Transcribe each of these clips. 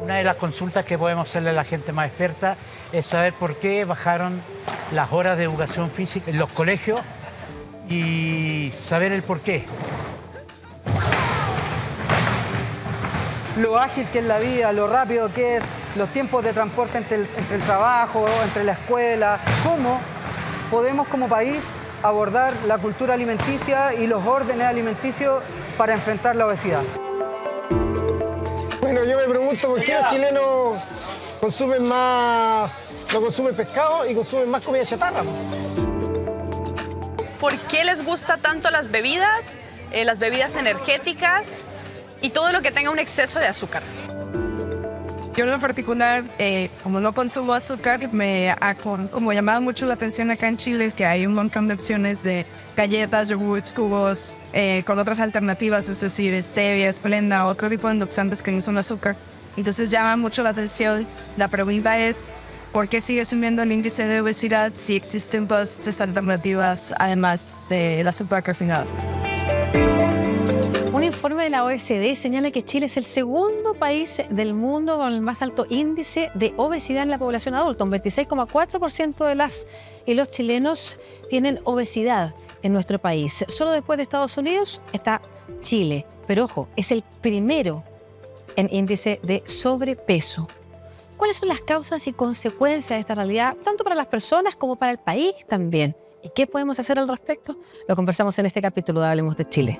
Una de las consultas que podemos hacerle a la gente más experta es saber por qué bajaron las horas de educación física en los colegios y saber el por qué. Lo ágil que es la vida, lo rápido que es, los tiempos de transporte entre el trabajo, entre la escuela, cómo podemos como país abordar la cultura alimenticia y los órdenes alimenticios para enfrentar la obesidad. Bueno, yo me pregunto por qué los chilenos consumen más, no consumen pescado y consumen más comida chatarra. ¿Por qué les gusta tanto las bebidas energéticas y todo lo que tenga un exceso de azúcar? Yo en lo particular, como no consumo azúcar, me ha como llamado mucho la atención acá en Chile que hay un montón de opciones de galletas, yogurts, jugos, con otras alternativas, es decir, stevia, esplenda, otro tipo de endulzantes que no son azúcar. Entonces llama mucho la atención. La pregunta es, ¿por qué sigue subiendo el índice de obesidad si existen todas estas alternativas además del azúcar refinado? Un informe de la OECD señala que Chile es el segundo país del mundo con el más alto índice de obesidad en la población adulta. Un 26,4% de las y los chilenos tienen obesidad en nuestro país. Solo después de Estados Unidos está Chile. Pero ojo, es el primero en índice de sobrepeso. ¿Cuáles son las causas y consecuencias de esta realidad, tanto para las personas como para el país también? ¿Y qué podemos hacer al respecto? Lo conversamos en este capítulo de Hablemos de Chile.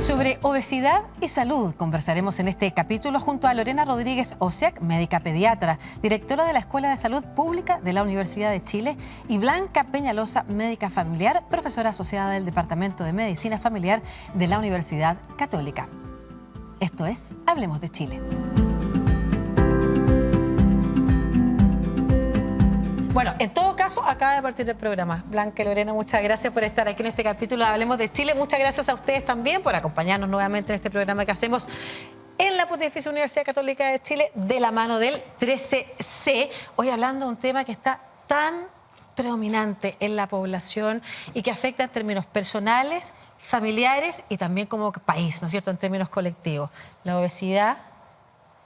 Sobre obesidad y salud conversaremos en este capítulo junto a Lorena Rodríguez Osiak, médica pediatra, directora de la Escuela de Salud Pública de la Universidad de Chile, y Blanca Peñalosa, médica familiar, profesora asociada del Departamento de Medicina Familiar de la Universidad Católica. Esto es Hablemos de Chile. Bueno, en todo caso, acaba de partir el programa. Blanca y Lorena, muchas gracias por estar aquí en este capítulo de Hablemos de Chile. Muchas gracias a ustedes también por acompañarnos nuevamente en este programa que hacemos en la Pontificia Universidad Católica de Chile de la mano del 13C. Hoy hablando de un tema que está tan predominante en la población y que afecta en términos personales, familiares y también como país, ¿no es cierto?, en términos colectivos. La obesidad,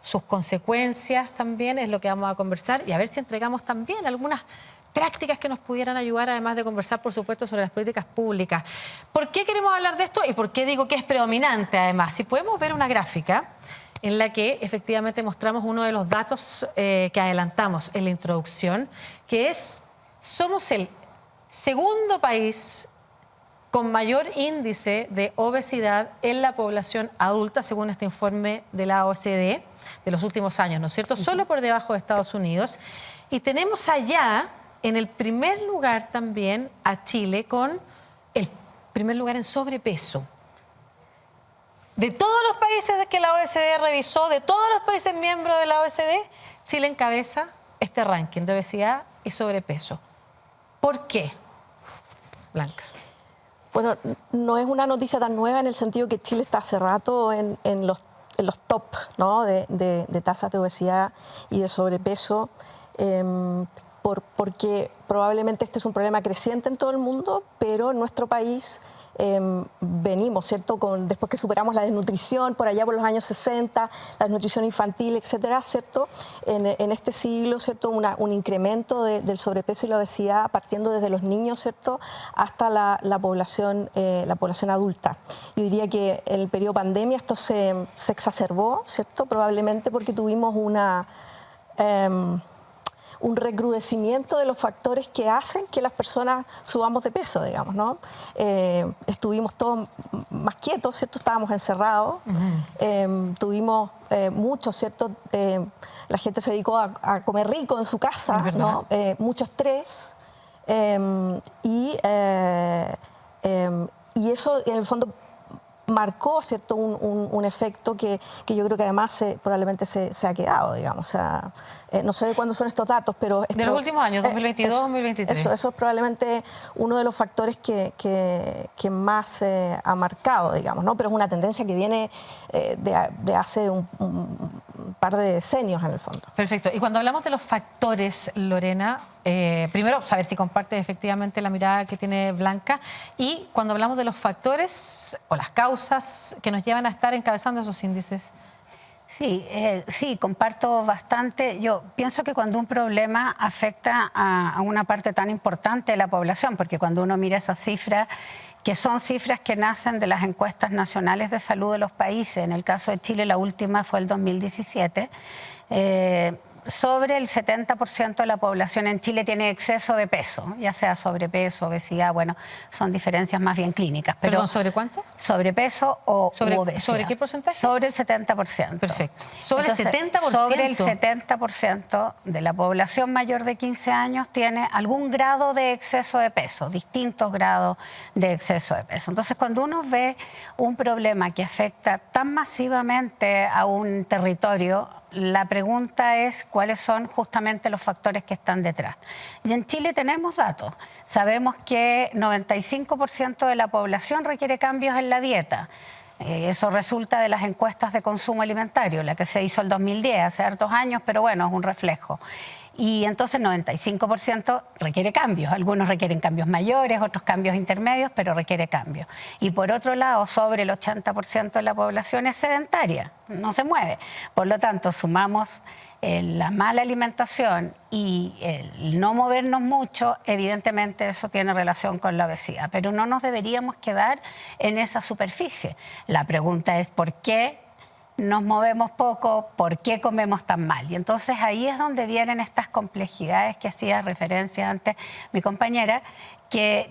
sus consecuencias también es lo que vamos a conversar y a ver si entregamos también algunas prácticas que nos pudieran ayudar, además de conversar, por supuesto, sobre las políticas públicas. ¿Por qué queremos hablar de esto y por qué digo que es predominante, además? Si podemos ver una gráfica en la que efectivamente mostramos uno de los datos que adelantamos en la introducción, que es, somos el segundo país con mayor índice de obesidad en la población adulta, según este informe de la OECD de los últimos años, ¿no es cierto? Solo por debajo de Estados Unidos. Y tenemos allá, en el primer lugar también, a Chile con el primer lugar en sobrepeso. De todos los países que la OECD revisó, de todos los países miembros de la OECD, Chile encabeza este ranking de obesidad y sobrepeso. ¿Por qué, Blanca? Bueno, no es una noticia tan nueva en el sentido que Chile está hace rato en los top, ¿no?, de tasas de obesidad y de sobrepeso, porque probablemente este es un problema creciente en todo el mundo, pero en nuestro país venimos, ¿cierto?, después que superamos la desnutrición por allá por los años 60, la desnutrición infantil, etcétera, ¿cierto?, en este siglo, ¿cierto?, un incremento del sobrepeso y la obesidad partiendo desde los niños, ¿cierto?, hasta la población adulta. Yo diría que en el periodo pandemia esto se exacerbó, ¿cierto?, probablemente porque tuvimos un recrudecimiento de los factores que hacen que las personas subamos de peso, digamos, ¿no? Estuvimos todos más quietos, ¿cierto? Estábamos encerrados, tuvimos mucho, ¿cierto? La gente se dedicó a comer rico en su casa, ¿no? Mucho estrés y eso en el fondo marcó, ¿cierto?, un efecto que yo creo que además probablemente se ha quedado, digamos. O sea, no sé de cuándo son estos datos, pero... De los últimos años, 2022, 2023. Eso es probablemente uno de los factores que más ha marcado, digamos, ¿no? Pero es una tendencia que viene de hace par de decenios en el fondo. Perfecto. Y cuando hablamos de los factores, Lorena, primero saber si comparte efectivamente la mirada que tiene Blanca, y cuando hablamos de los factores o las causas que nos llevan a estar encabezando esos índices. Sí, sí, comparto bastante. Yo pienso que cuando un problema afecta a una parte tan importante de la población, porque cuando uno mira esas cifras, que son cifras que nacen de las encuestas nacionales de salud de los países, en el caso de Chile la última fue el 2017, sobre el 70% de la población en Chile tiene exceso de peso, ya sea sobrepeso, obesidad, bueno, son diferencias más bien clínicas. Pero ¿Perdón, sobre cuánto? Sobrepeso o obesidad. ¿Sobre qué porcentaje? Sobre el 70%. Perfecto. Sobre Entonces, el 70%. Sobre el 70% de la población mayor de 15 años tiene algún grado de exceso de peso, distintos grados de exceso de peso. Entonces, cuando uno ve un problema que afecta tan masivamente a un territorio, la pregunta es cuáles son justamente los factores que están detrás. Y en Chile tenemos datos. Sabemos que 95% de la población requiere cambios en la dieta. Eso resulta de las encuestas de consumo alimentario, la que se hizo el 2010, hace hartos años, pero bueno, es un reflejo. Y entonces 95% requiere cambios. Algunos requieren cambios mayores, otros cambios intermedios, pero requiere cambios. Y por otro lado, sobre el 80% de la población es sedentaria, no se mueve. Por lo tanto, sumamos la mala alimentación y el no movernos mucho, evidentemente eso tiene relación con la obesidad. Pero no nos deberíamos quedar en esa superficie. La pregunta es ¿por qué nos movemos poco? ¿Por qué comemos tan mal? Y entonces ahí es donde vienen estas complejidades que hacía referencia antes mi compañera, que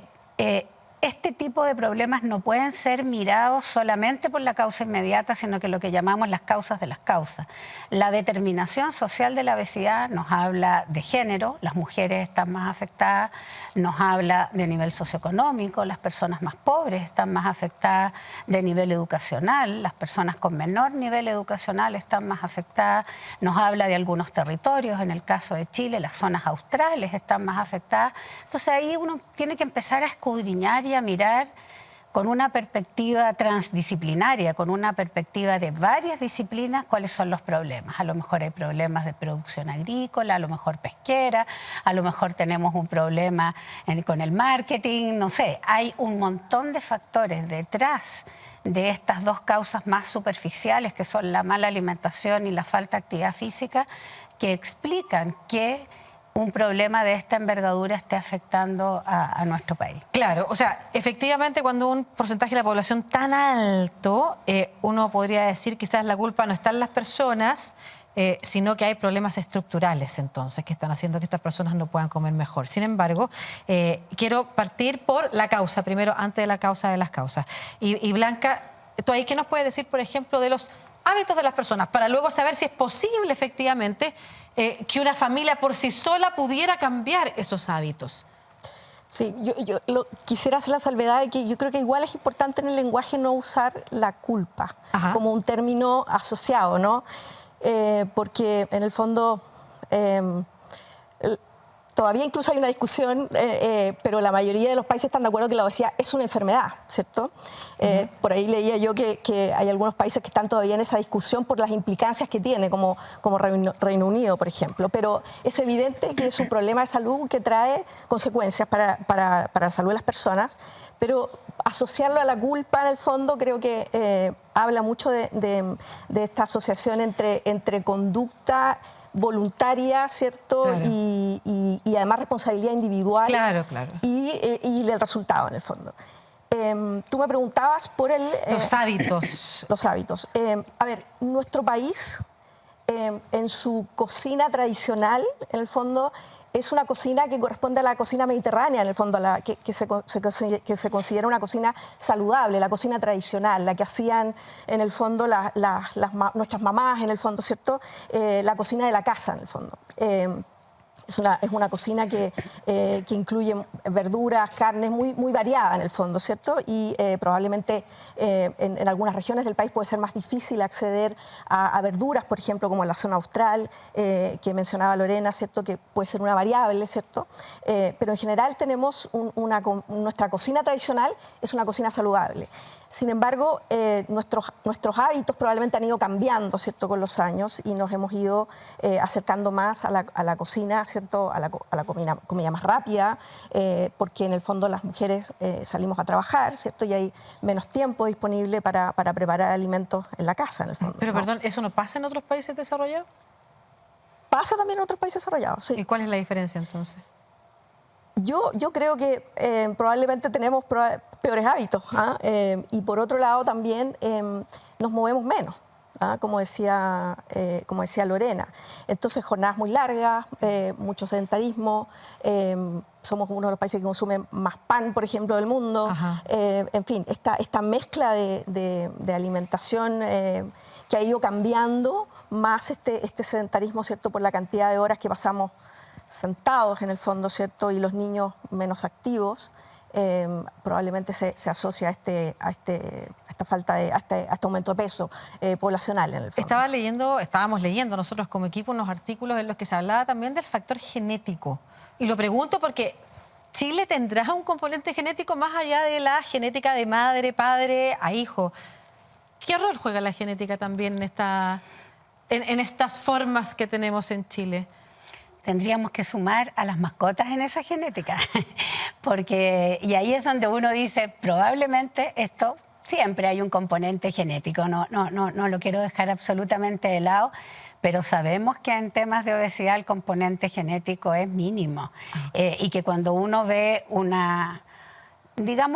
este tipo de problemas no pueden ser mirados solamente por la causa inmediata, sino que lo que llamamos las causas de las causas. La determinación social de la obesidad nos habla de género, las mujeres están más afectadas, nos habla de nivel socioeconómico, las personas más pobres están más afectadas, de nivel educacional, las personas con menor nivel educacional están más afectadas, nos habla de algunos territorios, en el caso de Chile, las zonas australes están más afectadas. Entonces ahí uno tiene que empezar a escudriñar y a mirar con una perspectiva transdisciplinaria, con una perspectiva de varias disciplinas, cuáles son los problemas. A lo mejor hay problemas de producción agrícola, a lo mejor pesquera, a lo mejor tenemos un problema con el marketing, no sé. Hay un montón de factores detrás de estas dos causas más superficiales, que son la mala alimentación y la falta de actividad física, que explican que un problema de esta envergadura esté afectando a nuestro país. Claro, o sea, efectivamente cuando un porcentaje de la población tan alto, uno podría decir quizás la culpa no está en las personas, sino que hay problemas estructurales entonces que están haciendo que estas personas no puedan comer mejor. Sin embargo, quiero partir por la causa, primero antes de la causa de las causas. Y Blanca, ¿tú ahí qué nos puedes decir, por ejemplo, de los hábitos de las personas, para luego saber si es posible efectivamente que una familia por sí sola pudiera cambiar esos hábitos? Sí, yo quisiera hacer la salvedad de que yo creo que igual es importante en el lenguaje no usar la culpa como un término asociado, ¿no? Porque en el fondo todavía incluso hay una discusión, pero la mayoría de los países están de acuerdo que la obesidad es una enfermedad, ¿cierto? Por ahí leía yo que hay algunos países que están todavía en esa discusión por las implicancias que tiene, como Reino Unido, por ejemplo. Pero es evidente que es un problema de salud que trae consecuencias para la salud de las personas, pero asociarlo a la culpa, en el fondo, creo que habla mucho de esta asociación entre conducta voluntaria, ¿cierto? Claro. Y además responsabilidad individual. Claro, claro. Y el resultado, en el fondo. Tú me preguntabas por los hábitos. Los hábitos. A ver, nuestro país, en su cocina tradicional, en el fondo, es una cocina que corresponde a la cocina mediterránea, en el fondo, que se considera una cocina saludable, la cocina tradicional, la que hacían, en el fondo, nuestras mamás, en el fondo, ¿cierto? La cocina de la casa, en el fondo. Es una cocina que incluye verduras, carnes, muy variada en el fondo, ¿cierto? Y probablemente en algunas regiones del país puede ser más difícil acceder a verduras, por ejemplo, como en la zona austral, que mencionaba Lorena, ¿cierto? Que puede ser una variable, ¿cierto? Pero en general tenemos nuestra cocina tradicional es una cocina saludable. Sin embargo, nuestros hábitos probablemente han ido cambiando, ¿cierto?, con los años, y nos hemos ido acercando más a la cocina, ¿cierto?, a la comida más rápida, porque en el fondo las mujeres salimos a trabajar, ¿cierto?, y hay menos tiempo disponible para preparar alimentos en la casa, en el fondo. Pero ¿no? perdón, ¿eso no pasa en otros países desarrollados? Pasa también en otros países desarrollados, sí. ¿Y cuál es la diferencia entonces? Yo creo que probablemente tenemos peores hábitos, ¿ah? Y por otro lado también nos movemos menos, ¿ah? Como decía Lorena. Entonces jornadas muy largas, mucho sedentarismo, somos uno de los países que consumen más pan, por ejemplo, del mundo. En fin, esta mezcla de alimentación que ha ido cambiando, más este sedentarismo, ¿cierto?, por la cantidad de horas que pasamos sentados en el fondo, ¿cierto?, y los niños menos activos, probablemente se asocia a esta falta de, a este aumento de peso poblacional en el fondo. Estábamos leyendo nosotros como equipo unos artículos en los que se hablaba también del factor genético. Y lo pregunto porque Chile tendrá un componente genético más allá de la genética de madre, padre a hijo. ¿Qué rol juega la genética también en estas formas que tenemos en Chile? Tendríamos que sumar a las mascotas en esa genética, y ahí es donde uno dice, probablemente esto siempre hay un componente genético, no lo quiero dejar absolutamente de lado, pero sabemos que en temas de obesidad el componente genético es mínimo, y que cuando uno ve una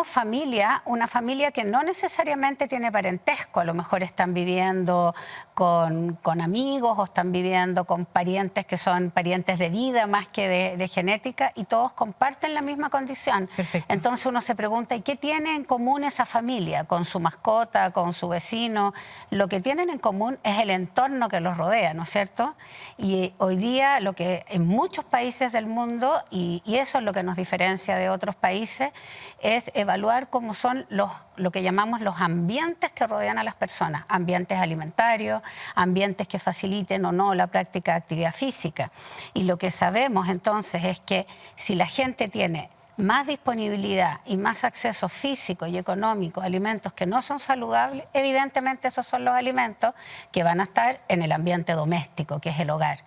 familia que no necesariamente tiene parentesco, a lo mejor están viviendo con amigos o están viviendo con parientes que son parientes de vida más que de genética, y todos comparten la misma condición. Perfecto. Entonces uno se pregunta, ¿y qué tiene en común esa familia con su mascota, con su vecino? Lo que tienen en común es el entorno que los rodea, ¿no es cierto? Y hoy día lo que en muchos países del mundo, y eso es lo que nos diferencia de otros países, es evaluar cómo son lo que llamamos los ambientes que rodean a las personas, ambientes alimentarios, ambientes que faciliten o no la práctica de actividad física. Y lo que sabemos entonces es que si la gente tiene más disponibilidad y más acceso físico y económico a alimentos que no son saludables, evidentemente esos son los alimentos que van a estar en el ambiente doméstico, que es el hogar.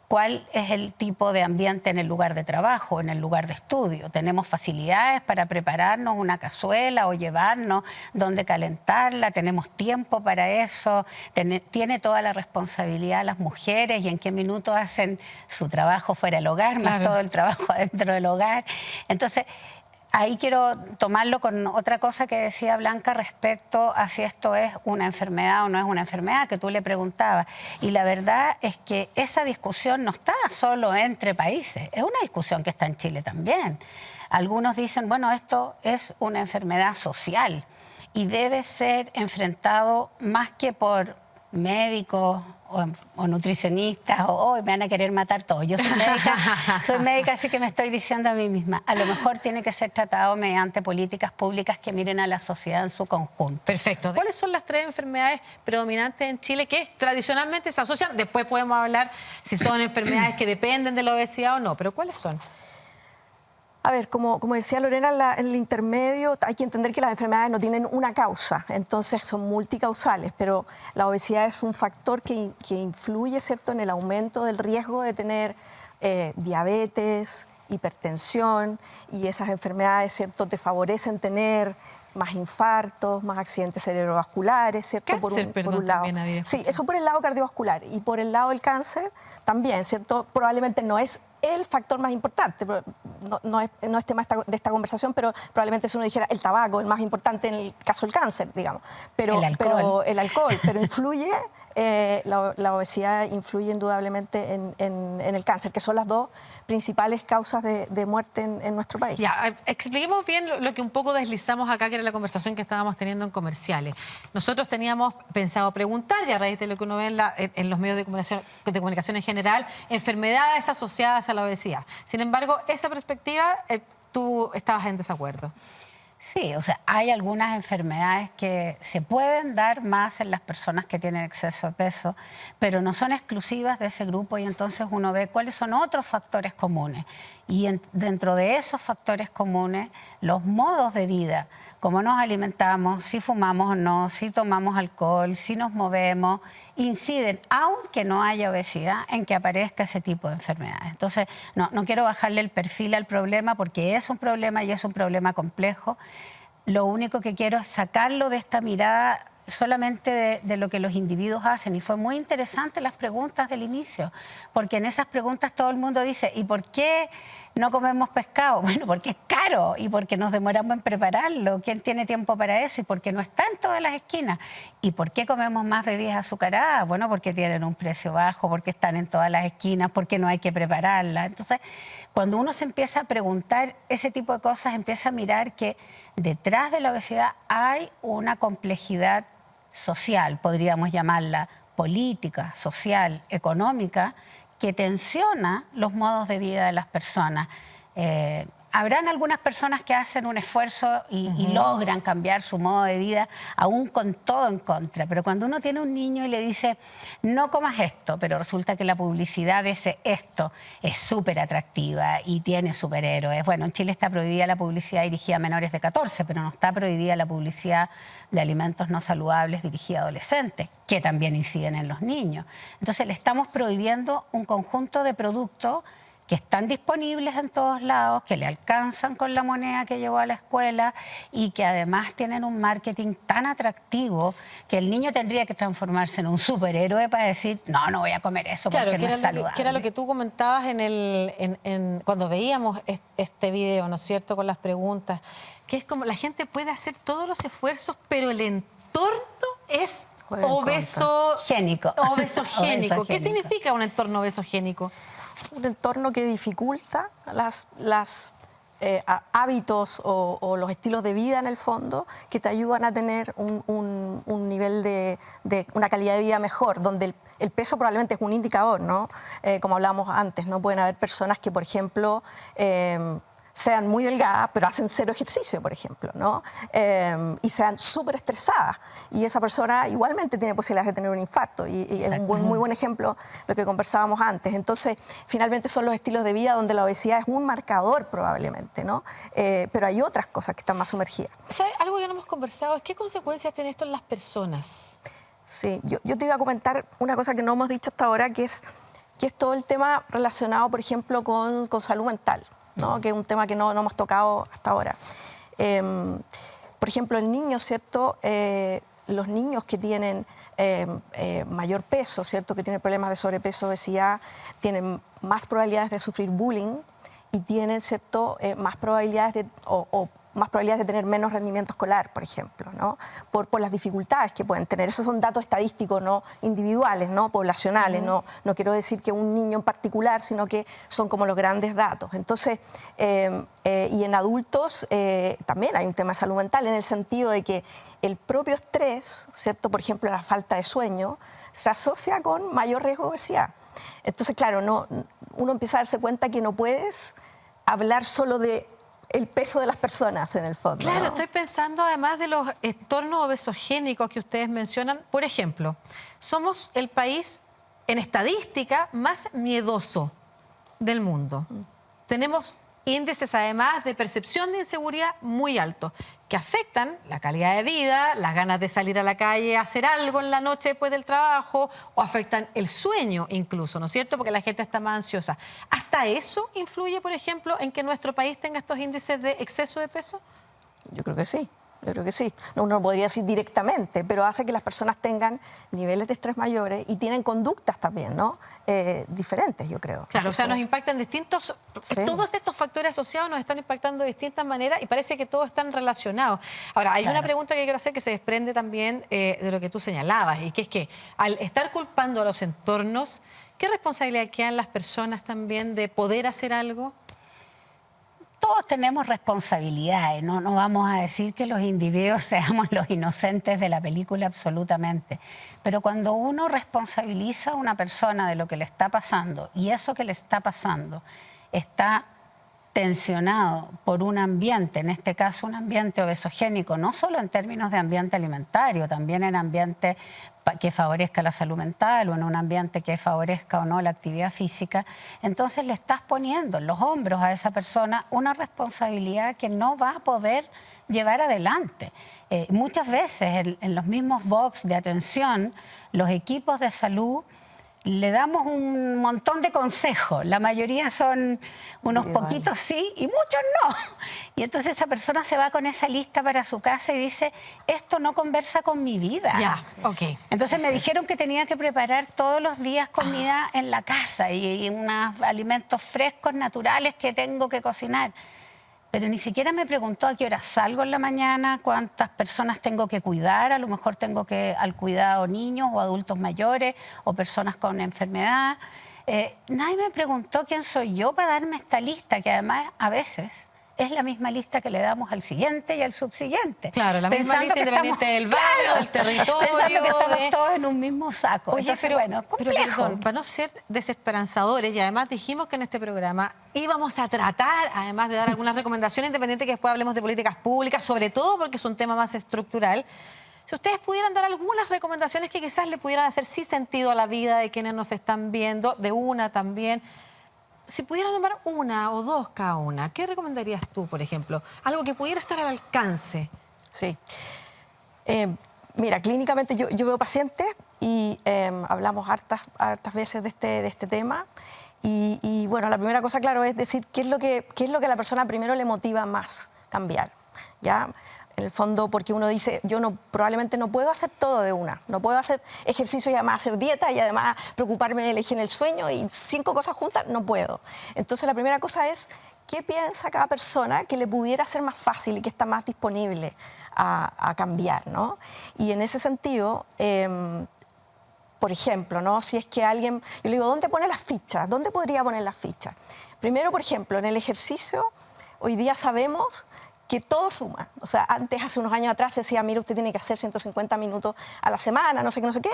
¿Cuál es el tipo de ambiente en el lugar de trabajo, en el lugar de estudio? ¿Tenemos facilidades para prepararnos una cazuela o llevarnos dónde calentarla? ¿Tenemos tiempo para eso? ¿Tiene toda la responsabilidad las mujeres y en qué minutos hacen su trabajo fuera del hogar, más todo el trabajo dentro del hogar? Entonces, ahí quiero tomarlo con otra cosa que decía Blanca respecto a si esto es una enfermedad o no es una enfermedad, que tú le preguntabas. Y la verdad es que esa discusión no está solo entre países, es una discusión que está en Chile también. Algunos dicen, bueno, esto es una enfermedad social y debe ser enfrentado más que por médicos o nutricionistas, o hoy me van a querer matar todos. Yo soy médica, así que me estoy diciendo a mí misma, a lo mejor tiene que ser tratado mediante políticas públicas que miren a la sociedad en su conjunto. Perfecto. ¿Cuáles son las 3 enfermedades predominantes en Chile que tradicionalmente se asocian? Después podemos hablar si son enfermedades que dependen de la obesidad o no, pero ¿cuáles son? A ver, como decía Lorena, en el intermedio hay que entender que las enfermedades no tienen una causa, entonces son multicausales, pero la obesidad es un factor que influye, ¿cierto?, en el aumento del riesgo de tener diabetes, hipertensión, y esas enfermedades, ¿cierto?, te favorecen tener más infartos, más accidentes cerebrovasculares, ¿cierto? Por un lado. Sí, eso por el lado cardiovascular. Y por el lado del cáncer también, ¿cierto? Probablemente no es el factor más importante, no es tema de esta conversación, pero probablemente si uno dijera el tabaco, el más importante en el caso del cáncer, digamos. Pero el alcohol, pero influye, la obesidad influye indudablemente en el cáncer, que son las 2 principales causas de muerte en nuestro país. Ya, expliquemos bien lo que un poco deslizamos acá, que era la conversación que estábamos teniendo en comerciales. Nosotros teníamos pensado preguntar, y a raíz de lo que uno ve en los medios de comunicación en general, enfermedades asociadas a la obesidad. Sin embargo, esa perspectiva, tú estabas en desacuerdo. Sí, o sea, hay algunas enfermedades que se pueden dar más en las personas que tienen exceso de peso, pero no son exclusivas de ese grupo y entonces uno ve cuáles son otros factores comunes. Y dentro de esos factores comunes, los modos de vida, cómo nos alimentamos, si fumamos o no, si tomamos alcohol, si nos movemos, inciden, aunque no haya obesidad, en que aparezca ese tipo de enfermedades. Entonces, no quiero bajarle el perfil al problema porque es un problema y es un problema complejo. Lo único que quiero es sacarlo de esta mirada solamente de lo que los individuos hacen. Y fue muy interesante las preguntas del inicio, porque en esas preguntas todo el mundo dice, ¿y por qué no comemos pescado? Bueno, porque es caro y porque nos demoramos en prepararlo. ¿Quién tiene tiempo para eso? Y porque no está en todas las esquinas. ¿Y por qué comemos más bebidas azucaradas? Bueno, porque tienen un precio bajo, porque están en todas las esquinas, porque no hay que prepararlas. Entonces, cuando uno se empieza a preguntar ese tipo de cosas, empieza a mirar que detrás de la obesidad hay una complejidad social, podríamos llamarla política, social, económica, que tensiona los modos de vida de las personas. Habrán algunas personas que hacen un esfuerzo y logran cambiar su modo de vida, aún con todo en contra. Pero cuando uno tiene un niño y le dice, no comas esto, pero resulta que la publicidad de ese esto es súper atractiva y tiene superhéroes. Bueno, en Chile está prohibida la publicidad dirigida a menores de 14, pero no está prohibida la publicidad de alimentos no saludables dirigida a adolescentes, que también inciden en los niños. Entonces le estamos prohibiendo un conjunto de productos que están disponibles en todos lados, que le alcanzan con la moneda que llevó a la escuela y que además tienen un marketing tan atractivo que el niño tendría que transformarse en un superhéroe para decir, no voy a comer eso porque no es saludable. Que era lo que tú comentabas cuando veíamos este video, ¿no es cierto?, con las preguntas, que es como la gente puede hacer todos los esfuerzos, pero el entorno es obesogénico. Obesogénico. ¿Qué significa un entorno obesogénico? Un entorno que dificulta los hábitos o los estilos de vida en el fondo, que te ayudan a tener un nivel de una calidad de vida mejor, donde el peso probablemente es un indicador, ¿no? Como hablábamos antes, ¿no? Pueden haber personas que, por ejemplo, sean muy delgadas, pero hacen cero ejercicio, por ejemplo, ¿no? Y sean súper estresadas. Y esa persona igualmente tiene posibilidades de tener un infarto. Y es un muy buen ejemplo lo que conversábamos antes. Entonces, finalmente son los estilos de vida donde la obesidad es un marcador probablemente, ¿no? Pero hay otras cosas que están más sumergidas. ¿Sabes? Algo que no hemos conversado es qué consecuencias tiene esto en las personas. Sí, yo te iba a comentar una cosa que no hemos dicho hasta ahora, que es todo el tema relacionado, por ejemplo, con salud mental, ¿no? Que es un tema que no hemos tocado hasta ahora. Por ejemplo, el niño, ¿cierto? Los niños que tienen mayor peso, ¿cierto? Que tienen problemas de sobrepeso, obesidad, tienen más probabilidades de sufrir bullying y tienen, ¿cierto? Más probabilidades más probabilidades de tener menos rendimiento escolar, por ejemplo, ¿no? Por las dificultades que pueden tener. Esos son datos estadísticos, no individuales, no poblacionales. No quiero decir que un niño en particular, sino que son como los grandes datos. Entonces, y en adultos también hay un tema de salud mental, en el sentido de que el propio estrés, ¿cierto? Por ejemplo, la falta de sueño, se asocia con mayor riesgo de obesidad. Entonces, claro, uno empieza a darse cuenta que no puedes hablar solo de el peso de las personas, en el fondo. Claro, ¿no? estoy pensando además de los entornos obesogénicos que ustedes mencionan. Por ejemplo, somos el país en estadística más miedoso del mundo. Tenemos índices además de percepción de inseguridad muy altos, que afectan la calidad de vida, las ganas de salir a la calle a hacer algo en la noche después del trabajo, o afectan el sueño incluso, ¿no es cierto? Porque la gente está más ansiosa. ¿Hasta eso influye, por ejemplo, en que nuestro país tenga estos índices de exceso de peso? Yo creo que sí. Yo creo que sí. No, uno podría decir directamente, pero hace que las personas tengan niveles de estrés mayores y tienen conductas también, ¿no? Diferentes, yo creo. Claro, o sea, nos impactan distintos... Sí. Todos estos factores asociados nos están impactando de distintas maneras y parece que todos están relacionados. Ahora, hay una pregunta que quiero hacer que se desprende también de lo que tú señalabas, y que es que al estar culpando a los entornos, ¿qué responsabilidad quedan las personas también de poder hacer algo? Todos tenemos responsabilidades, no vamos a decir que los individuos seamos los inocentes de la película absolutamente, pero cuando uno responsabiliza a una persona de lo que le está pasando y eso que le está pasando está tensionado por un ambiente, en este caso un ambiente obesogénico, no solo en términos de ambiente alimentario, también en ambiente que favorezca la salud mental o en un ambiente que favorezca o no la actividad física, entonces le estás poniendo en los hombros a esa persona una responsabilidad que no va a poder llevar adelante. Muchas veces en los mismos box de atención, los equipos de salud le damos un montón de consejos. La mayoría son unos poquitos sí y muchos no. Y entonces esa persona se va con esa lista para su casa y dice, esto no conversa con mi vida. Ya, ok. Entonces me dijeron que tenía que preparar todos los días comida en la casa y unos alimentos frescos, naturales que tengo que cocinar. Pero ni siquiera me preguntó a qué hora salgo en la mañana, cuántas personas tengo que cuidar, a lo mejor tengo que al cuidado niños o adultos mayores o personas con enfermedad. Nadie me preguntó quién soy yo para darme esta lista, que además a veces es la misma lista que le damos al siguiente y al subsiguiente. Claro, la misma lista independiente del barrio, del territorio. Pensando que estamos todos en un mismo saco. Oye, entonces, pero, bueno, pero complejo. perdón, para no ser desesperanzadores, y además dijimos que en este programa íbamos a tratar, además de dar algunas recomendaciones, independiente que después hablemos de políticas públicas, sobre todo porque es un tema más estructural. Si ustedes pudieran dar algunas recomendaciones que quizás le pudieran hacer sí sentido a la vida de quienes nos están viendo, de una también. Si pudieran tomar una o dos cada una, ¿qué recomendarías tú, por ejemplo? Algo que pudiera estar al alcance. Sí. Mira, clínicamente yo veo pacientes y hablamos hartas veces de este tema. Y bueno, la primera cosa, claro, es decir qué es lo que a la persona primero le motiva más cambiar, ¿ya? En el fondo, porque uno dice, probablemente no puedo hacer todo de una. No puedo hacer ejercicio y además hacer dieta y además preocuparme de elegir el sueño y 5 cosas juntas, no puedo. Entonces, la primera cosa es, ¿qué piensa cada persona que le pudiera ser más fácil y que está más disponible a cambiar, ¿no? Y en ese sentido, por ejemplo, ¿no? Si es que alguien... Yo le digo, ¿dónde pone las fichas? ¿Dónde podría poner las fichas? Primero, por ejemplo, en el ejercicio, hoy día sabemos que todo suma. O sea, antes, hace unos años atrás, se decía, mira, usted tiene que hacer 150 minutos a la semana, no sé qué.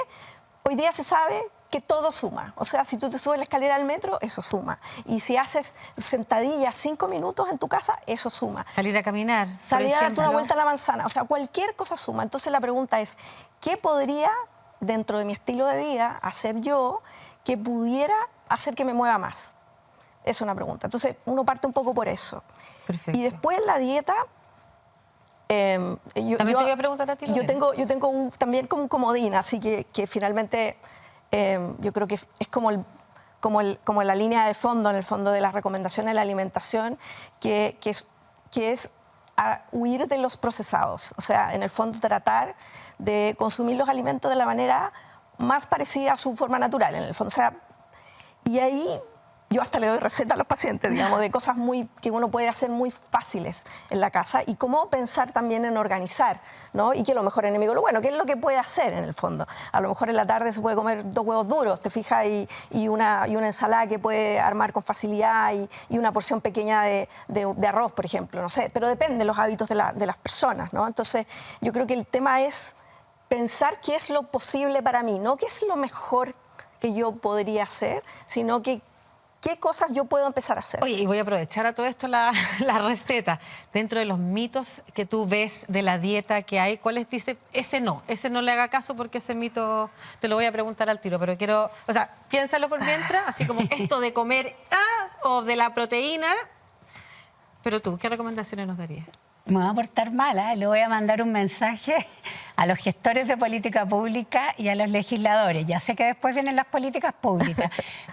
Hoy día se sabe que todo suma. O sea, si tú te subes la escalera al metro, eso suma. Y si haces sentadillas 5 minutos en tu casa, eso suma. Salir a caminar. Salir a darte una vuelta a la manzana. O sea, cualquier cosa suma. Entonces la pregunta es, ¿qué podría, dentro de mi estilo de vida, hacer yo que pudiera hacer que me mueva más? Es una pregunta. Entonces, uno parte un poco por eso. Perfecto. Y después la dieta... También te voy a preguntar a ti. Yo tengo también como un comodín, así que finalmente yo creo que es como la línea de fondo, en el fondo, de las recomendaciones de la alimentación, que es huir de los procesados. O sea, en el fondo tratar de consumir los alimentos de la manera más parecida a su forma natural, en el fondo. O sea, y ahí... Yo hasta le doy receta a los pacientes, digamos, de cosas que uno puede hacer muy fáciles en la casa y cómo pensar también en organizar, ¿no? Y que a lo mejor enemigo, bueno, ¿qué es lo que puede hacer en el fondo? A lo mejor en la tarde se puede comer 2 huevos duros, te fijas, y una ensalada que puede armar con facilidad y una porción pequeña de arroz, por ejemplo, no sé, pero depende de los hábitos de las personas, ¿no? Entonces, yo creo que el tema es pensar qué es lo posible para mí, no qué es lo mejor que yo podría hacer, sino que ¿qué cosas yo puedo empezar a hacer? Oye, y voy a aprovechar a todo esto la receta. Dentro de los mitos que tú ves de la dieta que hay, ¿cuáles dice? Ese no le haga caso porque ese mito te lo voy a preguntar al tiro, pero quiero, o sea, piénsalo por mientras, así como esto de comer o de la proteína. Pero tú, ¿qué recomendaciones nos darías? Me voy a portar mala, le voy a mandar un mensaje a los gestores de política pública y a los legisladores. Ya sé que después vienen las políticas públicas,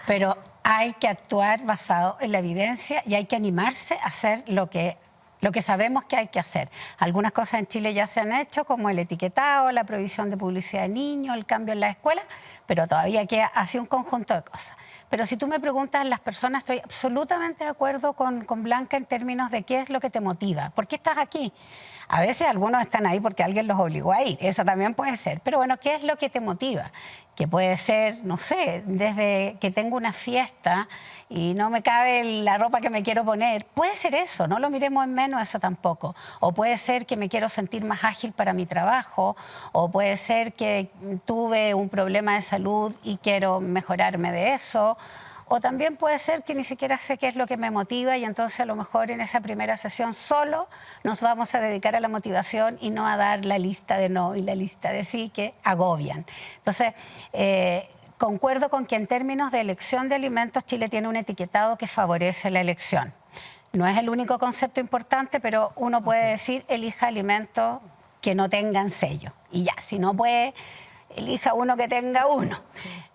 pero hay que actuar basado en la evidencia y hay que animarse a hacer lo que sabemos que hay que hacer. Algunas cosas en Chile ya se han hecho, como el etiquetado, la prohibición de publicidad de niños, el cambio en las escuelas, pero todavía queda así un conjunto de cosas. Pero si tú me preguntas, las personas, estoy absolutamente de acuerdo con Blanca en términos de qué es lo que te motiva. ¿Por qué estás aquí? A veces algunos están ahí porque alguien los obligó a ir, eso también puede ser. Pero bueno, ¿qué es lo que te motiva? Que puede ser, no sé, desde que tengo una fiesta y no me cabe la ropa que me quiero poner. Puede ser eso, no lo miremos en menos eso tampoco. O puede ser que me quiero sentir más ágil para mi trabajo, o puede ser que tuve un problema de salud y quiero mejorarme de eso, O también puede ser que ni siquiera sé qué es lo que me motiva y entonces a lo mejor en esa primera sesión solo nos vamos a dedicar a la motivación y no a dar la lista de no y la lista de sí que agobian. Entonces, concuerdo con que en términos de elección de alimentos Chile tiene un etiquetado que favorece la elección. No es el único concepto importante, pero uno puede decir elija alimentos que no tengan sello. Y ya, si no puede, elija uno que tenga uno.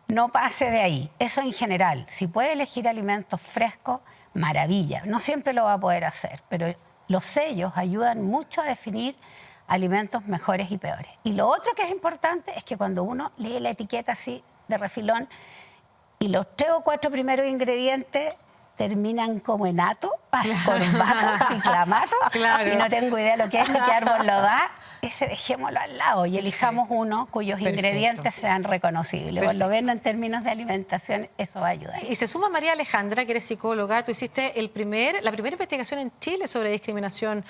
No pase de ahí. Eso en general. Si puede elegir alimentos frescos, maravilla. No siempre lo va a poder hacer, pero los sellos ayudan mucho a definir alimentos mejores y peores. Y lo otro que es importante es que cuando uno lee la etiqueta así de refilón y los 3 o 4 primeros ingredientes terminan como en ato, corbato, ciclamato, Claro. y no tengo idea lo que es ni qué árbol lo da, ese dejémoslo al lado y elijamos uno cuyos ingredientes sean reconocibles. Por lo menos en términos de alimentación eso va a ayudar. Y se suma María Alejandra, que eres psicóloga. Tú hiciste la primera investigación en Chile sobre discriminación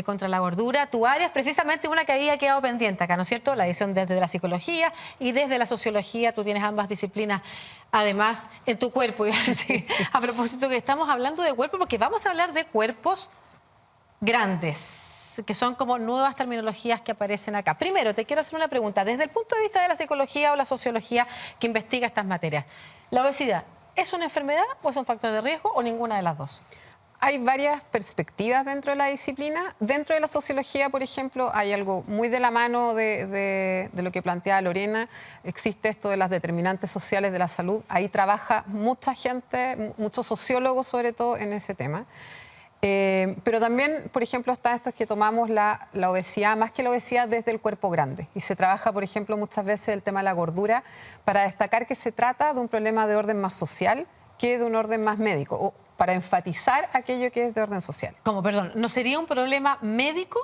contra la gordura. Tu área es precisamente una que había quedado pendiente acá, ¿no es cierto? La edición desde la psicología y desde la sociología. Tú tienes ambas disciplinas, además, en tu cuerpo. A propósito que estamos hablando de cuerpo, porque vamos a hablar de cuerpos grandes, que son como nuevas terminologías que aparecen acá. Primero, te quiero hacer una pregunta. Desde el punto de vista de la psicología o la sociología que investiga estas materias, ¿la obesidad es una enfermedad o es un factor de riesgo o ninguna de las dos? Hay varias perspectivas dentro de la disciplina. Dentro de la sociología, por ejemplo, hay algo muy de la mano de lo que plantea Lorena. Existe esto de las determinantes sociales de la salud. Ahí trabaja mucha gente, muchos sociólogos sobre todo en ese tema. Pero también, por ejemplo, está esto que tomamos la obesidad, más que la obesidad desde el cuerpo grande. Y se trabaja, por ejemplo, muchas veces el tema de la gordura para destacar que se trata de un problema de orden más social que de un orden más médico, o para enfatizar aquello que es de orden social. Como, perdón, ¿no sería un problema médico?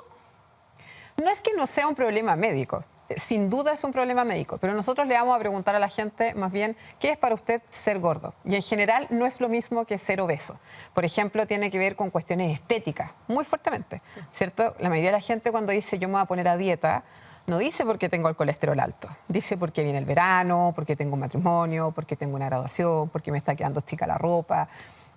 No es que no sea un problema médico. Sin duda es un problema médico, pero nosotros le vamos a preguntar a la gente más bien ¿qué es para usted ser gordo? Y en general no es lo mismo que ser obeso. Por ejemplo, tiene que ver con cuestiones estéticas, muy fuertemente, ¿cierto? La mayoría de la gente cuando dice yo me voy a poner a dieta, no dice porque tengo el colesterol alto, dice porque viene el verano, porque tengo un matrimonio, porque tengo una graduación, porque me está quedando chica la ropa.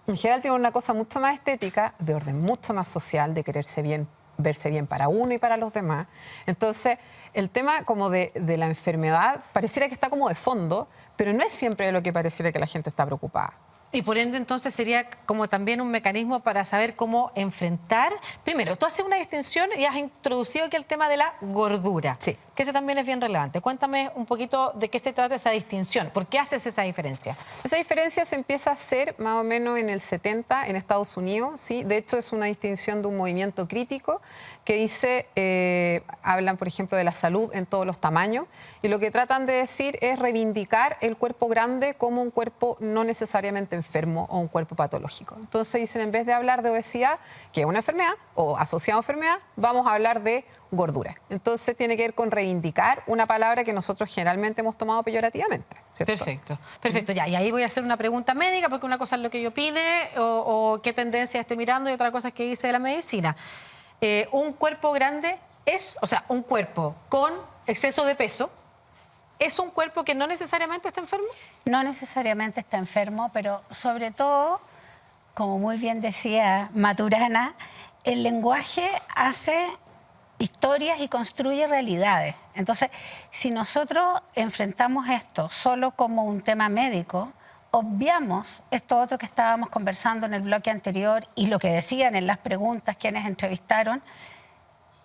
En general tiene una cosa mucho más estética, de orden mucho más social, de quererse bien, verse bien para uno y para los demás. Entonces, el tema como de la enfermedad pareciera que está como de fondo, pero no es siempre lo que pareciera que la gente está preocupada. Y por ende, entonces, sería como también un mecanismo para saber cómo enfrentar. Primero, tú haces una distinción y has introducido aquí el tema de la gordura. Sí. Que ese también es bien relevante. Cuéntame un poquito de qué se trata esa distinción. ¿Por qué haces esa diferencia? Esa diferencia se empieza a hacer más o menos en el 70 en Estados Unidos, ¿sí? De hecho, es una distinción de un movimiento crítico que dice, hablan, por ejemplo, de la salud en todos los tamaños, y lo que tratan de decir es reivindicar el cuerpo grande como un cuerpo no necesariamente enfermo o un cuerpo patológico. Entonces dicen, en vez de hablar de obesidad, que es una enfermedad o asociada a enfermedad, vamos a hablar de gordura. Entonces tiene que ver con reivindicar una palabra que nosotros generalmente hemos tomado peyorativamente, ¿cierto? Perfecto, perfecto. Ya, y ahí voy a hacer una pregunta médica, porque una cosa es lo que yo opine o qué tendencia esté mirando y otra cosa es qué dice de la medicina. Un cuerpo grande es, o sea, un cuerpo con exceso de peso, ¿es un cuerpo que no necesariamente está enfermo? No necesariamente está enfermo, pero sobre todo, como muy bien decía Maturana, el lenguaje hace historias y construye realidades. Entonces, si nosotros enfrentamos esto solo como un tema médico, obviamos esto otro que estábamos conversando en el bloque anterior y lo que decían en las preguntas quienes entrevistaron,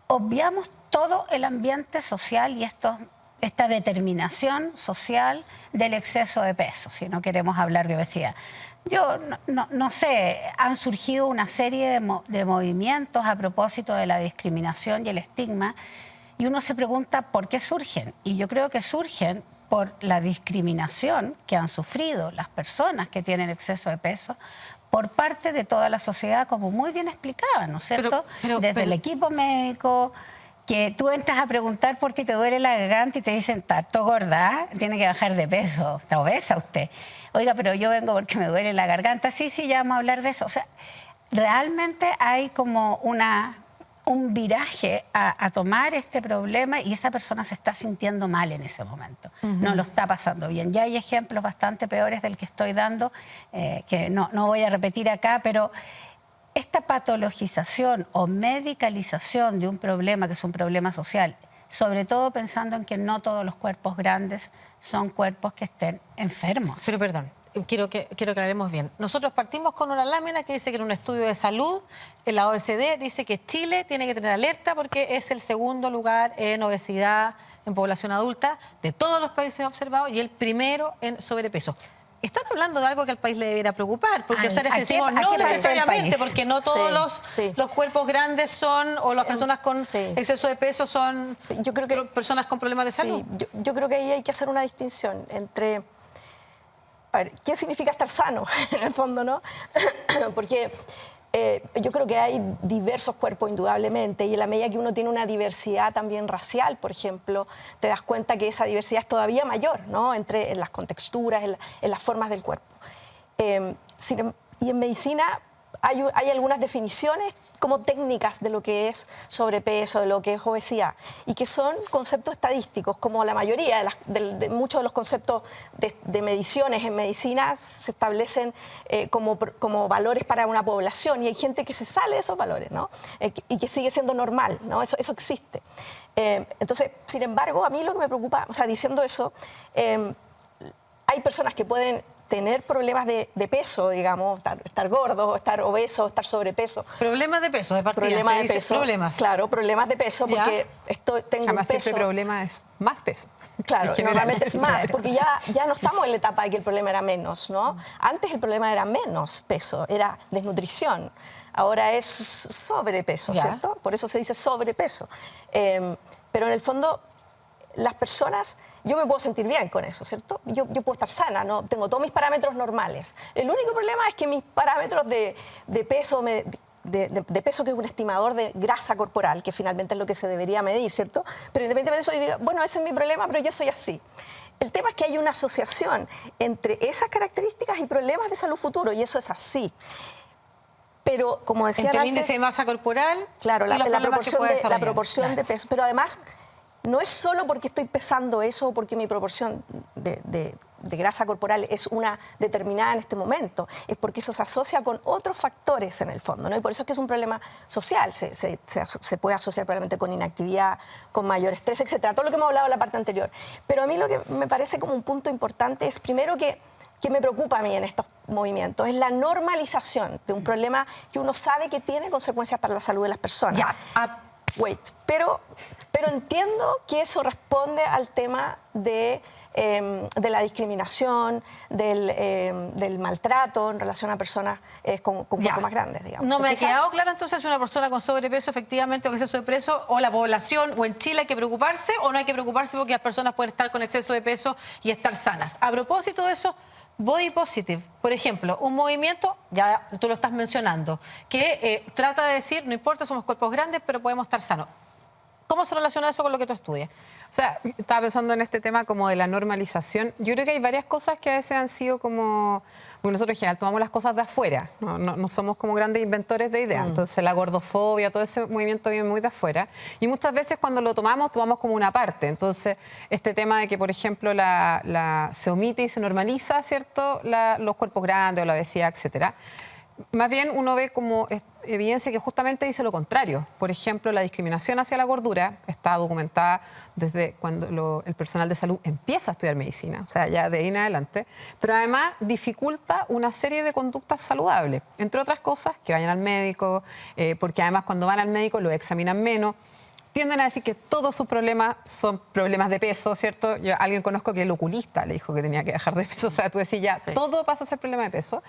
obviamos todo el ambiente social y esta determinación social del exceso de peso, si no queremos hablar de obesidad. Yo no sé, han surgido una serie de movimientos a propósito de la discriminación y el estigma, y uno se pregunta por qué surgen. Y yo creo que surgen por la discriminación que han sufrido las personas que tienen exceso de peso por parte de toda la sociedad, como muy bien explicaba, ¿no es cierto? Desde el equipo médico, que tú entras a preguntar por qué te duele la garganta y te dicen, está todo gorda, tiene que bajar de peso, está obesa usted. Oiga, pero yo vengo porque me duele la garganta. Sí, ya vamos a hablar de eso. O sea, realmente hay como un un viraje a tomar este problema y esa persona se está sintiendo mal en ese momento. No lo está pasando bien. Ya hay ejemplos bastante peores del que estoy dando, que no voy a repetir acá, pero esta patologización o medicalización de un problema que es un problema social, sobre todo pensando en que no todos los cuerpos grandes son cuerpos que estén enfermos. Pero perdón, quiero que aclaremos bien. Nosotros partimos con una lámina que dice que en un estudio de salud, en la OECD dice que Chile tiene que tener alerta porque es el segundo lugar en obesidad en población adulta de todos los países observados y el primero en sobrepeso. Están hablando de algo que al país le debería preocupar, porque decimos no necesariamente, porque no todos los cuerpos grandes son, o las personas con exceso de peso son yo creo que personas con problemas de salud. Yo creo que ahí hay que hacer una distinción entre, a ver, ¿qué significa estar sano? En el fondo, ¿no? Porque yo creo que hay diversos cuerpos indudablemente y en la medida que uno tiene una diversidad también racial, por ejemplo, te das cuenta que esa diversidad es todavía mayor, ¿no? En las contexturas, en las formas del cuerpo. Y en medicina hay algunas definiciones como técnicas de lo que es sobrepeso, de lo que es obesidad, y que son conceptos estadísticos, como la mayoría de muchos de los conceptos de mediciones en medicina se establecen como valores para una población, y hay gente que se sale de esos valores, ¿no? Y que sigue siendo normal, ¿no? Eso existe. Entonces, sin embargo, a mí lo que me preocupa, o sea, diciendo eso, hay personas que pueden tener problemas de peso, digamos, estar gordo, estar obeso, estar sobrepeso. Problemas de peso, de partida. Problemas de peso. Claro, problemas de peso, porque tengo Además, un peso. el problema es más peso. Claro, normalmente es más, porque ya no estamos en la etapa de que el problema era menos, ¿no? Antes el problema era menos peso, era desnutrición. Ahora es sobrepeso, ¿cierto? Por eso se dice sobrepeso. Pero en el fondo, las personas, yo me puedo sentir bien con eso, ¿cierto? Yo puedo estar sana, ¿no? Tengo todos mis parámetros normales. El único problema es que mis parámetros de peso, de peso, que es un estimador de grasa corporal, que finalmente es lo que se debería medir, ¿cierto? Pero independientemente de eso, yo digo, bueno, ese es mi problema, pero yo soy así. El tema es que hay una asociación entre esas características y problemas de salud futuro, y eso es así. Pero, como decía antes... el índice de masa corporal, claro, la proporción proporción de peso. Pero además, no es solo porque estoy pesando eso o porque mi proporción de grasa corporal es una determinada en este momento, es porque eso se asocia con otros factores en el fondo, ¿no? Y por eso es que es un problema social, se puede asociar probablemente con inactividad, con mayor estrés, etcétera, todo lo que hemos hablado en la parte anterior. Pero a mí lo que me parece como un punto importante es, primero, que me preocupa a mí en estos movimientos, es la normalización de un problema que uno sabe que tiene consecuencias para la salud de las personas. Pero entiendo que eso responde al tema de la discriminación, del maltrato en relación a personas con cuerpos más grandes, digamos. No me ha quedado claro entonces si una persona con sobrepeso efectivamente o con exceso de peso, o la población, o en Chile hay que preocuparse o no hay que preocuparse porque las personas pueden estar con exceso de peso y estar sanas. A propósito de eso, Body Positive, por ejemplo, un movimiento, ya tú lo estás mencionando, que trata de decir, no importa, somos cuerpos grandes, pero podemos estar sanos. ¿Cómo se relaciona eso con lo que tú estudias? O sea, estaba pensando en este tema como de la normalización. Yo creo que hay varias cosas que a veces han sido como... Porque nosotros en general tomamos las cosas de afuera, no somos como grandes inventores de ideas. Entonces la gordofobia, todo ese movimiento viene muy de afuera. Y muchas veces cuando lo tomamos como una parte. Entonces este tema de que, por ejemplo, se omite y se normaliza, ¿cierto?, los cuerpos grandes o la obesidad, etcétera. Más bien uno ve como evidencia que justamente dice lo contrario. Por ejemplo, la discriminación hacia la gordura está documentada desde cuando el personal de salud empieza a estudiar medicina, o sea, ya de ahí en adelante, pero además dificulta una serie de conductas saludables, entre otras cosas, que vayan al médico, porque además cuando van al médico lo examinan menos. Tienden a decir que todos sus problemas son problemas de peso, ¿cierto? Yo a alguien conozco que el oculista le dijo que tenía que bajar de peso, o sea, tú decís ya, todo pasa a ser problema de peso.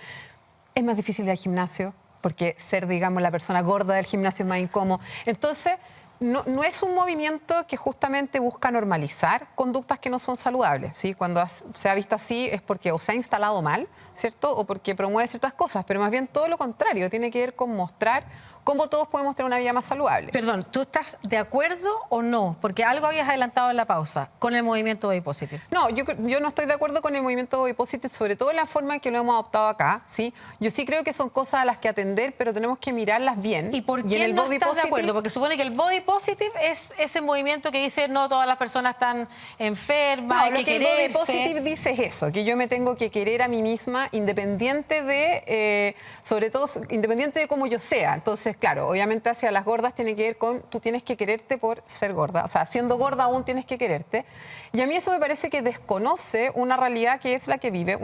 Es más difícil ir al gimnasio, porque ser, digamos, la persona gorda del gimnasio es más incómodo. Entonces, no es un movimiento que justamente busca normalizar conductas que no son saludables, ¿sí? Cuando se ha visto así es porque o se ha instalado mal, ¿cierto?, o porque promueve ciertas cosas, pero más bien todo lo contrario, tiene que ver con mostrar cómo todos podemos tener una vida más saludable. Perdón, ¿tú estás de acuerdo o no? Porque algo habías adelantado en la pausa con el movimiento Body Positive. No, yo no estoy de acuerdo con el movimiento Body Positive, sobre todo en la forma en que lo hemos adoptado acá, ¿sí? Yo sí creo que son cosas a las que atender, pero tenemos que mirarlas bien. ¿Y por en qué el no Body estás de Positive, acuerdo? Porque supone que el Body Positive es ese movimiento que dice no todas las personas están enfermas, no, hay lo que que el Body quererse. Positive dice es eso, que yo me tengo que querer a mí misma independiente de, sobre todo, independiente de cómo yo sea. Entonces, claro, obviamente hacia las gordas tiene que ver con, tú tienes que quererte por ser gorda. O sea, siendo gorda aún tienes que quererte. Y a mí eso me parece que desconoce una realidad que es la que vive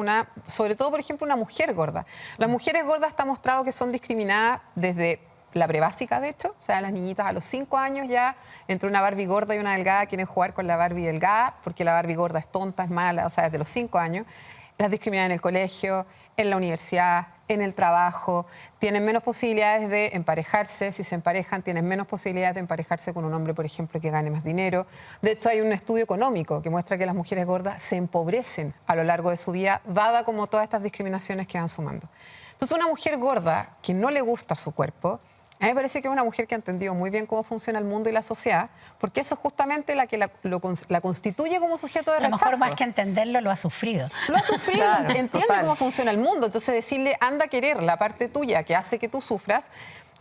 sobre todo, por ejemplo, una mujer gorda. Las mujeres gordas está mostrado que son discriminadas desde la prebásica, de hecho. O sea, las niñitas a los 5 años ya, entre una Barbie gorda y una delgada, quieren jugar con la Barbie delgada, porque la Barbie gorda es tonta, es mala, o sea, desde los 5 años. Las discriminan en el colegio, en la universidad, en el trabajo, tienen menos posibilidades de emparejarse. Si se emparejan, tienen menos posibilidades de emparejarse con un hombre, por ejemplo, que gane más dinero. De hecho, hay un estudio económico que muestra que las mujeres gordas se empobrecen a lo largo de su vida, dada como todas estas discriminaciones que van sumando. Entonces, una mujer gorda que no le gusta su cuerpo, a mí me parece que es una mujer que ha entendido muy bien cómo funciona el mundo y la sociedad, porque eso es justamente la que la constituye como sujeto de A lo rechazo. mejor más que entenderlo, lo ha sufrido. Lo ha sufrido, Claro, entiende total. cómo funciona el mundo. Entonces decirle, anda a querer la parte tuya que hace que tú sufras,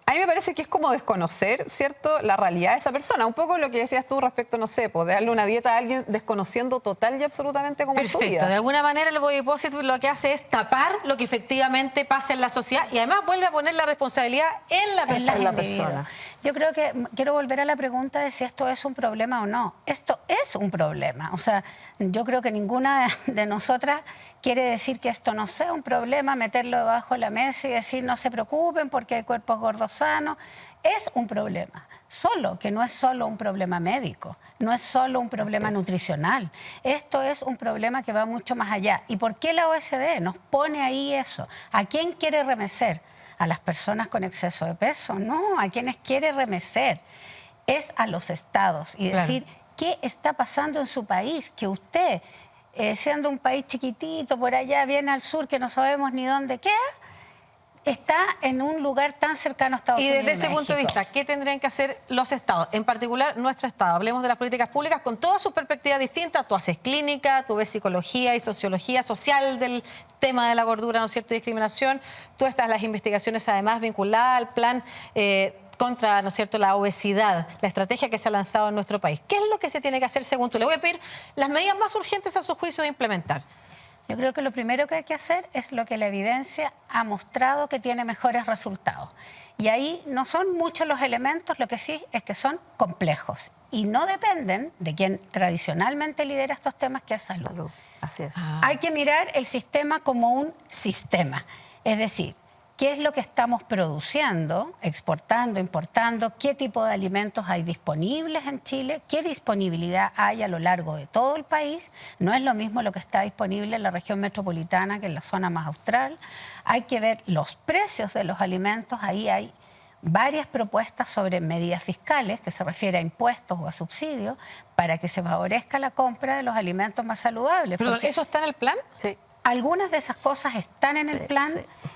a mí me parece que es como desconocer, ¿cierto?, la realidad de esa persona. Un poco lo que decías tú respecto, no sé, de darle una dieta a alguien desconociendo total y absolutamente cómo es su Perfecto. De vida. alguna manera el Body Positive lo que hace es tapar lo que efectivamente pasa en la sociedad y además vuelve a poner la responsabilidad en la persona. En la persona. Yo creo que quiero volver a la pregunta de si esto es un problema o no. Esto es un problema. O sea, yo creo que ninguna de nosotras quiere decir que esto no sea un problema, meterlo debajo de la mesa y decir no se preocupen porque hay cuerpos gordos sanos. Es un problema. Solo que no es solo un problema médico, no es solo un problema nutricional. Esto es un problema que va mucho más allá. ¿Y por qué la OSD nos pone ahí eso? ¿A quién quiere remecer? ¿A las personas con exceso de peso? No, a quienes quiere remecer es a los estados y decir qué está pasando en su país, que usted, siendo un país chiquitito por allá, bien al sur, que no sabemos ni dónde queda, está en un lugar tan cercano a Estados Y Unidos. desde ese punto de vista, ¿qué tendrían que hacer los estados? En particular, nuestro estado. Hablemos de las políticas públicas con todas sus perspectivas distintas. Tú haces clínica, tú ves psicología y sociología social del tema de la gordura, ¿no es cierto?, y discriminación. Tú estás en las investigaciones, además, vinculadas al plan contra, ¿no es cierto?, la obesidad, la estrategia que se ha lanzado en nuestro país. ¿Qué es lo que se tiene que hacer según tú? Le voy a pedir las medidas más urgentes a su juicio de implementar. Yo creo que lo primero que hay que hacer es lo que la evidencia ha mostrado que tiene mejores resultados. Y ahí no son muchos los elementos, lo que sí es que son complejos y no dependen de quien tradicionalmente lidera estos temas, que es salud. Así es. Hay que mirar el sistema como un sistema, es decir, qué es lo que estamos produciendo, exportando, importando, qué tipo de alimentos hay disponibles en Chile, qué disponibilidad hay a lo largo de todo el país. No es lo mismo lo que está disponible en la región metropolitana que en la zona más austral. Hay que ver los precios de los alimentos. Ahí hay varias propuestas sobre medidas fiscales, que se refiere a impuestos o a subsidios, para que se favorezca la compra de los alimentos más saludables. Perdón, Porque ¿eso está en el plan? Sí. algunas de esas cosas están en el plan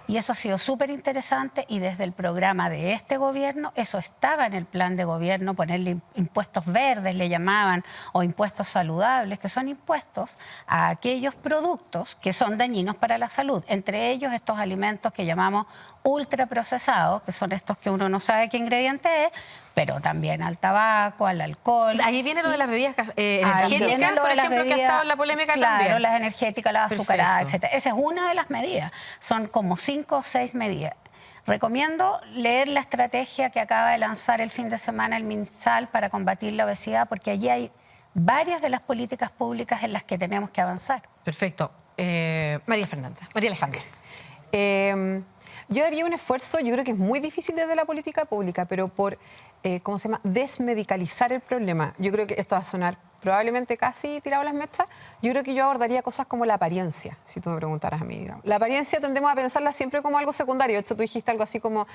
y eso ha sido súper interesante, y desde el programa de este gobierno eso estaba en el plan de gobierno, ponerle impuestos verdes, le llamaban, o impuestos saludables, que son impuestos a aquellos productos que son dañinos para la salud, entre ellos estos alimentos que llamamos ultraprocesados, que son estos que uno no sabe qué ingrediente es, pero también al tabaco, al alcohol. Ahí viene lo de las bebidas energéticas, por ejemplo, que ha estado en la polémica también. Claro, las energéticas, las azucaradas, Perfecto. etc. Esa es una de las medidas. Son como 5 o 6 medidas. Recomiendo leer la estrategia que acaba de lanzar el fin de semana el MinSal para combatir la obesidad, porque allí hay varias de las políticas públicas en las que tenemos que avanzar. Perfecto. María Fernanda, María Alejandra. Yo haría un esfuerzo, yo creo que es muy difícil desde la política pública, pero por, ¿cómo se llama?, desmedicalizar el problema. Yo creo que esto va a sonar probablemente casi tirado las mechas, yo creo que yo abordaría cosas como la apariencia, si tú me preguntaras a mí. Digamos. La apariencia tendemos a pensarla siempre como algo secundario. De hecho, tú dijiste algo así como,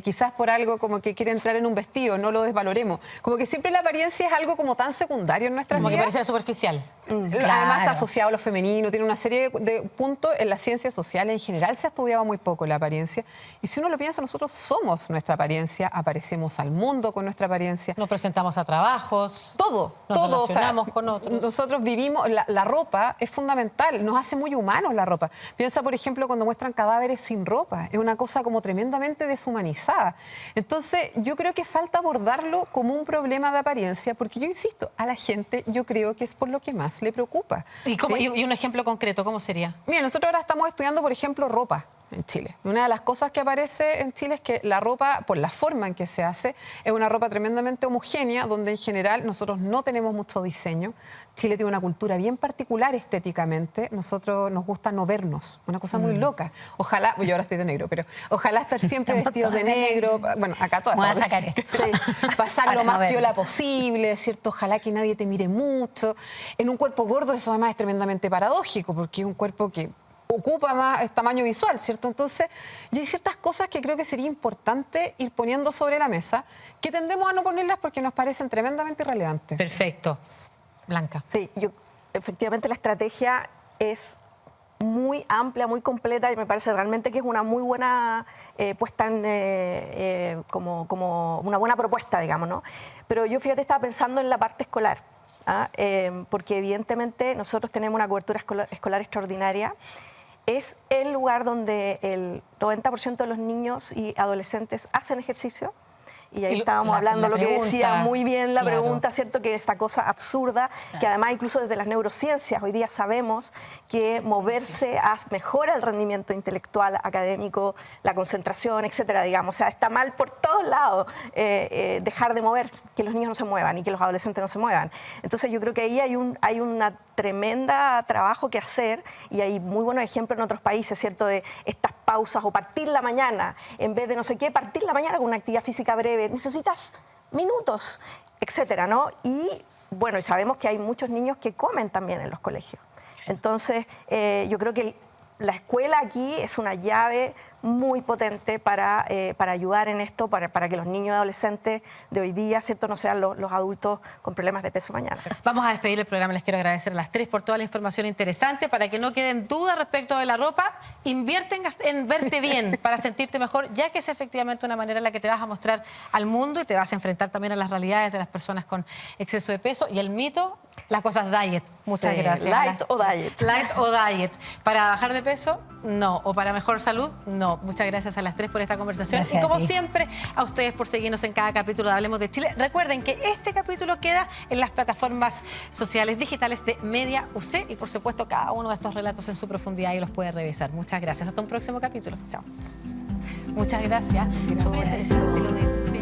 quizás por algo como que quiere entrar en un vestido, no lo desvaloremos. Como que siempre la apariencia es algo como tan secundario en nuestras Como que vidas. parece superficial. Además está asociado a lo femenino, tiene una serie de puntos. En las ciencias sociales en general se ha estudiado muy poco la apariencia. Y si uno lo piensa, nosotros somos nuestra apariencia, aparecemos al mundo con nuestra apariencia. Nos presentamos a trabajos. Todo, Nos todo. relacionamos con otros. Nosotros vivimos, la ropa es fundamental, nos hace muy humanos la ropa. Piensa, por ejemplo, cuando muestran cadáveres sin ropa, es una cosa como tremendamente deshumanizada. Entonces, yo creo que falta abordarlo como un problema de apariencia, porque yo insisto, a la gente yo creo que es por lo que más le preocupa. ¿Y, cómo, ¿sí? y un ejemplo concreto, cómo sería? Mira, nosotros ahora estamos estudiando, por ejemplo, ropa en Chile. Una de las cosas que aparece en Chile es que la ropa, por la forma en que se hace, es una ropa tremendamente homogénea, donde en general nosotros no tenemos mucho diseño. Chile tiene una cultura bien particular estéticamente. Nosotros nos gusta no vernos, una cosa muy loca. Ojalá, yo ahora estoy de negro, pero ojalá estar siempre vestidos de negro. Bueno, acá todas. Voy a sacar esto. Sí. Pasar Para lo no más verlo. piola posible, ¿cierto? Ojalá que nadie te mire mucho. En un cuerpo gordo eso además es tremendamente paradójico, porque es un cuerpo que ocupa más tamaño visual, ¿cierto? Entonces, yo hay ciertas cosas que creo que sería importante ir poniendo sobre la mesa, que tendemos a no ponerlas porque nos parecen tremendamente irrelevantes. Perfecto. Blanca. Sí, efectivamente la estrategia es muy amplia, muy completa y me parece realmente que es una muy buena puesta en, como una buena propuesta, digamos, ¿no? Pero yo, fíjate, estaba pensando en la parte escolar, ¿ah? Porque evidentemente nosotros tenemos una cobertura escolar extraordinaria. Es el lugar donde el 90% de los niños y adolescentes hacen ejercicio. Y ahí estábamos hablando lo que decía muy bien la pregunta, ¿cierto? Que esta cosa absurda, que además incluso desde las neurociencias hoy día sabemos que moverse mejora el rendimiento intelectual, académico, la concentración, etcétera, digamos. O sea, está mal por todos lados dejar de mover, que los niños no se muevan y que los adolescentes no se muevan. Entonces yo creo que ahí hay una tremenda trabajo que hacer y hay muy buenos ejemplos en otros países, ¿cierto? De estas pausas o partir la mañana, en vez de no sé qué, partir la mañana con una actividad física breve. Necesitas minutos, etcétera, ¿no? Y bueno, y sabemos que hay muchos niños que comen también en los colegios. Entonces, yo creo que la escuela aquí es una llave muy potente para ayudar en esto, para que los niños y adolescentes de hoy día, ¿cierto?, no sean los adultos con problemas de peso mañana. Vamos a despedir el programa. Les quiero agradecer a las tres por toda la información interesante. Para que no queden dudas respecto de la ropa, invierte en verte bien para sentirte mejor, ya que es efectivamente una manera en la que te vas a mostrar al mundo y te vas a enfrentar también a las realidades de las personas con exceso de peso. Y el mito, las cosas diet. Muchas gracias. Light o diet. Light o diet. Para bajar de peso, no. O para mejor salud, no. Muchas gracias a las tres por esta conversación. Gracias y como a ti. siempre, a ustedes por seguirnos en cada capítulo de Hablemos de Chile. Recuerden que este capítulo queda en las plataformas sociales digitales de Media UC y por supuesto cada uno de estos relatos en su profundidad y los puede revisar. Muchas gracias. Hasta un próximo capítulo. Chao. Muchas gracias. Súper interesante lo de